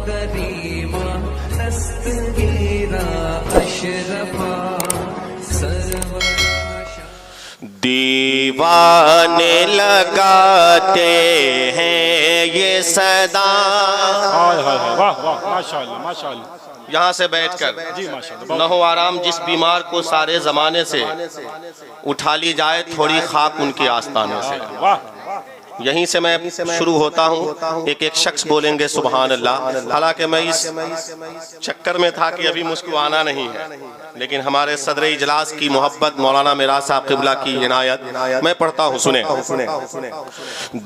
کریما دستگیرا اشرفا دیوانے لگاتے ہیں یہ صدا. واہ واہ ماشاءاللہ ماشاءاللہ. یہاں سے بیٹھ کر نہ ہو آرام جس بیمار کو سارے زمانے سے اٹھا لی جائے تھوڑی خاک ان کی آستانے سے. یہیں سے میں شروع ہوتا ہوں. ایک ایک شخص بولیں گے سبحان اللہ. حالانکہ میں اس چکر میں تھا کہ ابھی مجھ کو آنا نہیں ہے، لیکن ہمارے صدر اجلاس کی محبت مولانا میراث صاحب قبلہ کی عنایت میں پڑھتا ہوں. سنیں.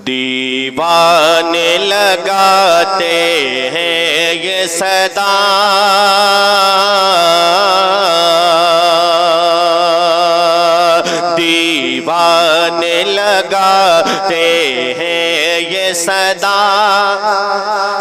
دیوانے لگاتے ہیں یہ صدا دیوانے لگاتے ہیں یہ صدا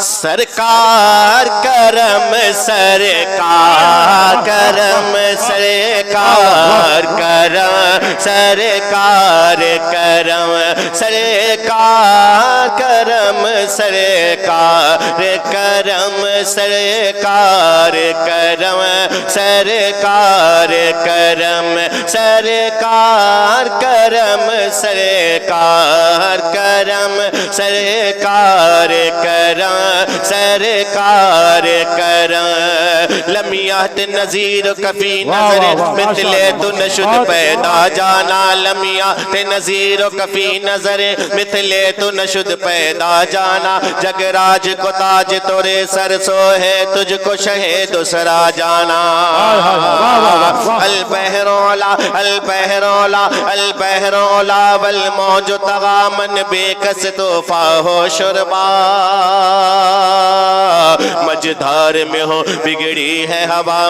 سرکار کرم سرکار کرم سرکار کرم سرکار کرم سرکار کرم سرکار کرم سرکار کرم سرکار کرم سرکار کرم سرکار کرم سرکار کرم سرکار کرم لم یأت نظیر کفی نظر مثل تو نشد پیدا جانا لم یأت نظیر کفی نظر مثل تو نشد پیدا جانا جگ راج کو تاج تورے سر سو ہے تجھ کو شہ دوسرا جانا البحر اولا البحر اولا البحر اولا والموج تغامن بے کس توفا ہو شربا مجدھار میں ہو بگڑی ہے ہوا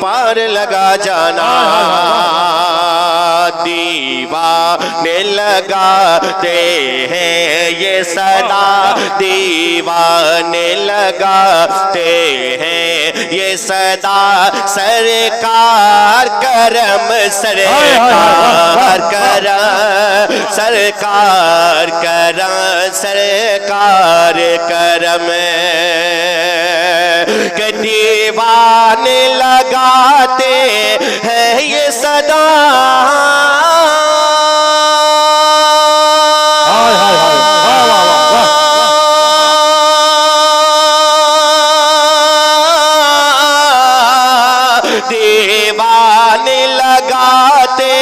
پار لگا جانا دیوانے لگاتے ہیں یہ صدا دیوانے لگاتے ہیں یہ صدا سرکار کرم سرکار کرم سرکار کرم سرکار کرم کہ دیوانے لگاتے ہیں یہ صدا دیوانے لگاتے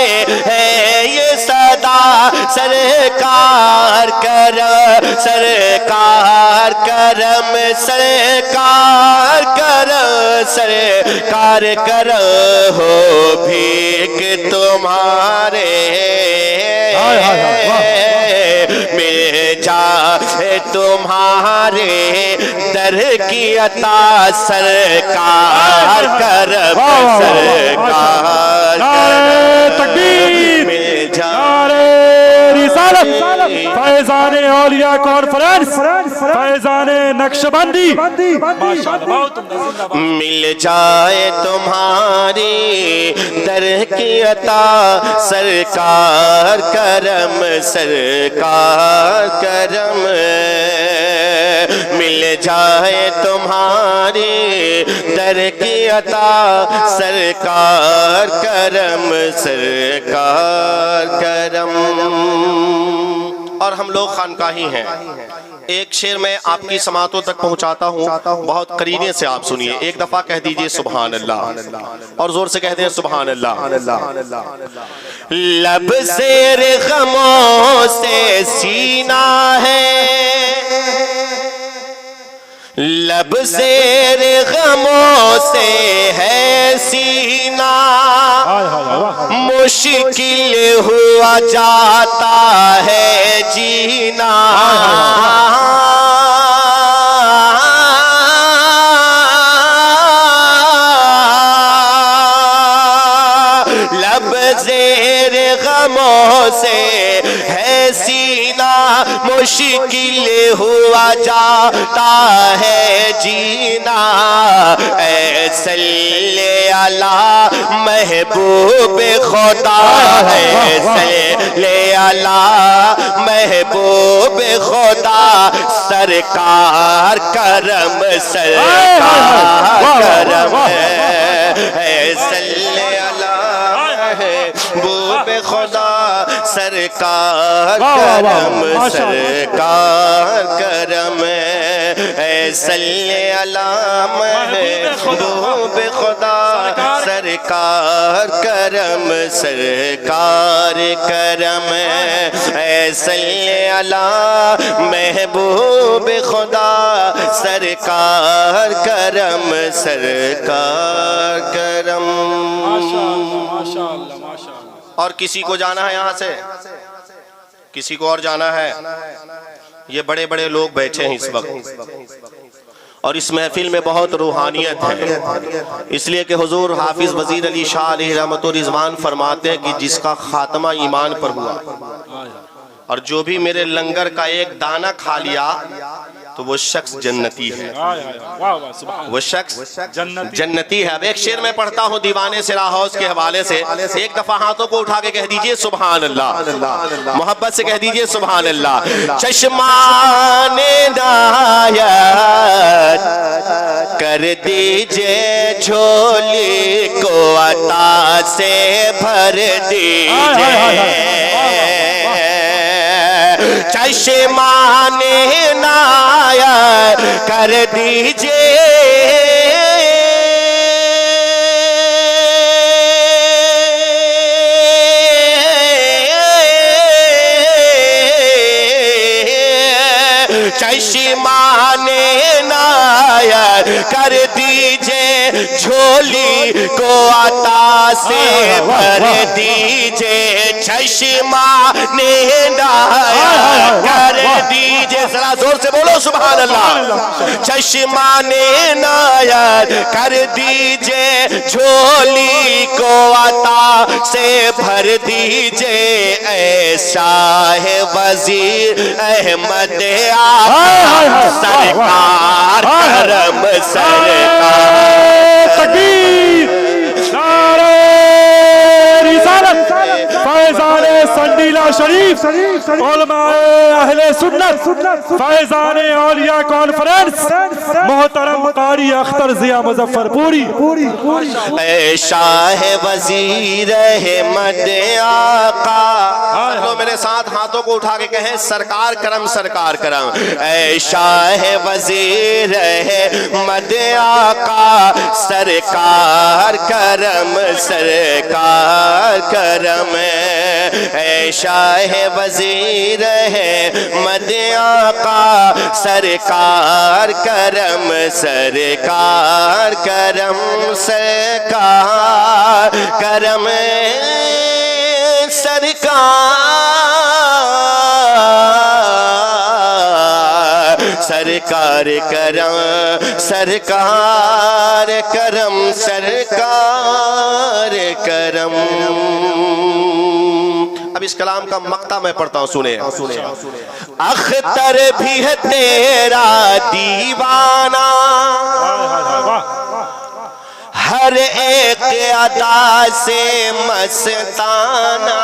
ہیں یہ صدا سرکار کرم سرکار کرم سرکار کرم سرکار کرم ہو بھیک تمہارے مل جائے تمہارے در کی عطا سرکار کرم سرکار تکبیر مل نعرہ رسالت فیضان اولیاء کانفرنس فیضان نقشبندی مل جائے تمہاری در کی عطا سرکار کرم سرکار کرم مل جائے تمہاری در کی عطا سرکار کرم سرکار کرم. اور ہم لوگ خانقاہی ہیں. ایک شعر میں آپ کی سماعتوں تک پہنچاتا ہوں، بہت قرینے سے آپ سنیے. ایک دفعہ کہہ دیجئے سبحان اللہ اور زور سے کہہ دیں سبحان اللہ. لب زیر غموں سے سینہ ہے لب زیر غموں سے ہے سینہ مشکل ہوا جاتا ہے جینا لب زیر غموں سے ہے سینہ مشکل ہوا جاتا ہے جینا، اے صلی علی محبوب خدا، اے صلی علی محبوب خدا، سرکار کرم سرکار کرم، اے صلی علی محبوب خدا، سرکار کرم سرکار کرم، اے صلی علی محبوب خدا، سرکار کرم سرکار کرم، اے صلی علی محبوب خدا، سرکار کرم سرکار کرم۔ اور کسی کو جانا ہے یہاں سے؟ کسی کو اور جانا ہے؟ یہ بڑے بڑے لوگ بیٹھے ہیں اس وقت، اور اس محفل میں بہت روحانیت ہے، اس لیے کہ حضور حافظ وزیر علی شاہ علیہ رحمت و رضوان فرماتے ہیں کہ جس کا خاتمہ ایمان پر ہوا اور جو بھی میرے لنگر کا ایک دانہ کھا لیا تو وہ شخص جنتی ہے، وہ شخص جنتی ہے۔ اب ایک شعر میں پڑھتا ہوں دیوانے سرا حوض کے حوالے سے، ایک دفعہ ہاتھوں کو اٹھا کے کہہ دیجئے سبحان اللہ، محبت سے کہہ دیجئے سبحان اللہ۔ چشمان عنایت کر دیجئے جھولی کو عطا سے بھر دیجئے، چشمان عنایت کر دیجئے، چشمان عنایت کر دیجئے، جھولی کو عطا سے بھر دیجئے، چشمان عنایت کر دیجئے، ذرا زور سے بولو سبحان اللہ۔ چشمان عنایت کر دیجئے، جھولی کو عطا سے بھر دیجئے، اے شاہ وزیر احمد آقا، سرکار کرم سرکار، تکبیر، نعرہ رسالت، فیضان سنڈیلا شریف، علماء اہل سنت، فیضان اولیاء کانفرنس، محترم قاری اختر ضیاء مظفر پوری۔ اے شاہ وزیر احمد آقا، لو میرے ساتھ ہاتھوں کو اٹھا کے کہیں سرکار کرم سرکار کرم، اے شاہ وزیر احمد آقا، سرکار کرم سرکار کرم، اے شاہ وزیر احمد آقا، سرکار کرم سرکار کرم، سرکار کرم سرکار کرم سرکار کرم سرکار کرم۔ اب اس کلام کا مقطع میں پڑھتا ہوں، سنیں۔ اختر بھی ہے تیرا دیوانہ، ہر ایک ادا سے مستانہ،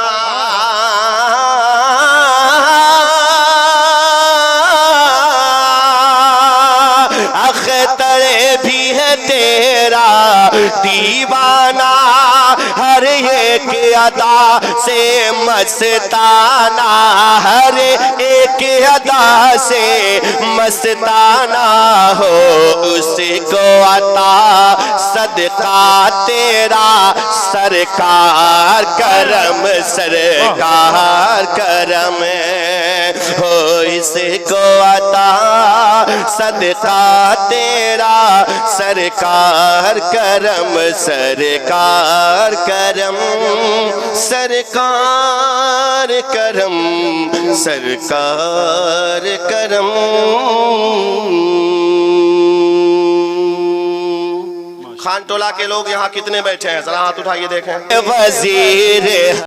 اختر بھی ہے تیرا دیوانہ، ہر ایک ادا سے مستانہ، ہر ایک ادا سے مستانہ، ہو اس کو عطا صدقہ تیرا، سرکار کرم سرکار کرم، ہو اس کو عطا صدقہ تیرا، سرکار کرم سرکار کرم، سرکار کرم سرکار کرم۔ خان ٹولہ کے لوگ یہاں کتنے بیٹھے ہیں؟ ذرا ہاتھ اٹھائیے دیکھیں۔ وزیر